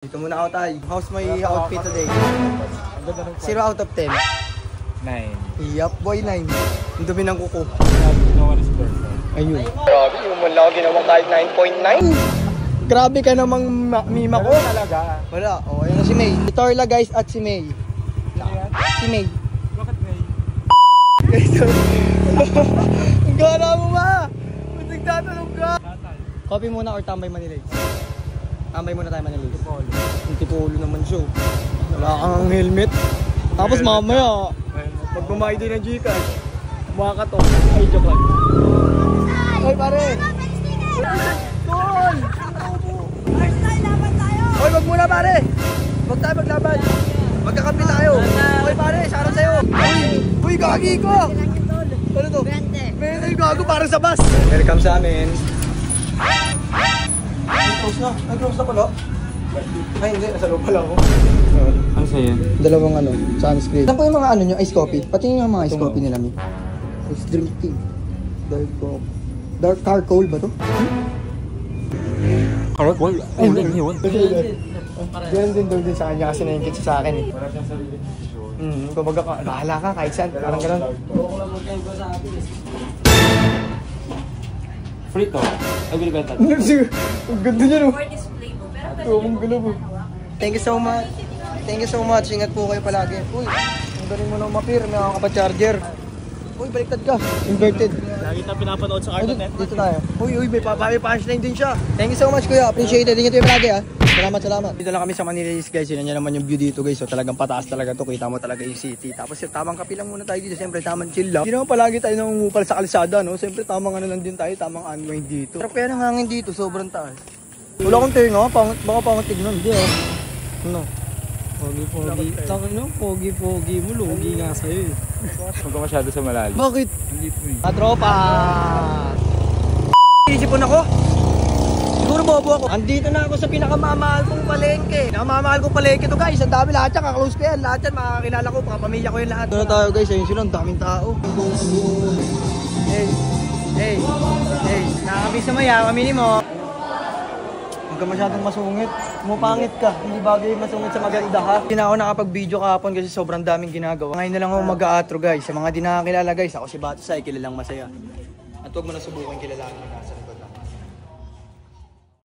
Dito muna ako tayo. How's my outfit today? 0 out of 10. 9. Yup, boy 9. Ang dumi ng kuko. No one is perfect. Ayun. Grabe, yung man lang ginawang kahit 9.9. Grabe ka namang mima ko. Talaga. Wala. O, ayun na si May. Si Torla guys at si May. Si May. Bakit May? Guys, ang gana mo ba? Ba't nagtatanong ka? Copy muna or tambay Manilay? Tambay muna tayo Manilay. Yung tipolo naman siya. Wala kang helmet. Tapos mamaya, pag bumahay din ng Gcash, mukha ka to. Ay, joke lang. Hoy, pare! Tol! Hoy, wag muna, pare! Wag tayo maglaban. Magkakampi tayo. Hoy, pare, sarang sa'yo. Uy, gagi ko! Ano to? 20 gago, parang sa bus. Welcome sa amin. Nag-close na. Nag-close na pala. Ay, hindi. Nasa loob pala ako. Ano sa'yo? Dalawang ano, sunscreen. Saan po yung mga ano nyo, ice coffee? Pati yung mga ice coffee nila, Mi. Ice drink tea. Dark charcoal ba to? Charcoal? Ay, hindi yun. Ganun din daw din sa kanya kasi naingkit siya sa akin eh. Wala siyang sarili desisyon. Kumbaga ka, bahala ka kahit saan. Parang ganun. Free to. Ay, binibenta. Ang ganda niya no. For display po. Pero pwede Oo, nyo ang po gulo po. hawak. Thank you so much. Thank you so much. Ingat po kayo palagi. Uy, ang galing mo nang mapir. May kakapa-charger. Uy, baliktad ka. Inverted. Lagi tayo pinapanood sa Ay, Cartoon Network. dito tayo. Uy, may punchline din siya. Thank you so much, kuya. Appreciate it. Ingat kayo palagi, ha. Salamat. Dito lang kami sa Manila guys. Yun niya naman yung view dito, guys. So, talagang pataas talaga to. Kita mo talaga yung city. Tapos, tamang kape lang muna tayo dito. Siyempre, tamang chill lang. Hindi naman palagi tayo nangungupal sa kalsada, no? Siyempre, tamang ano lang din tayo. Tamang unwind dito. Sarap kaya ng hangin dito. Sobrang taas. Wala akong tinga. Baka pangat tignan. Hindi, oh. Ano? Pogi-pogi. Takot no? Pogi-pogi mo. Lugi nga sa'yo eh. Huwag ka masyado sa malalim. Bakit? Hindi po eh. Katropa! Isipon ako. Siguro bobo ako. Andito na ako sa pinakamamahal kong palengke. Pinakamamahal kong palengke to guys. Ang dami lahat yan. Kaklose ko yan. Lahat yan makakilala ko. Pamilya ko yung lahat. Doon na tayo guys. Ayun sila. Ang daming tao. Hey. Nakakabis na maya. Kamini mo. Huwag ka masyadong masungit. Mupangit ka. Hindi bagay masungit sa maganda ha. Hindi na ako nakapag-video kahapon kasi sobrang daming ginagawa. Ngayon na lang ako mag-a-outro guys. Sa mga di nakakilala guys. Ako si Batusay. Kilalang masaya. At huwag mo na subukan kilalanin.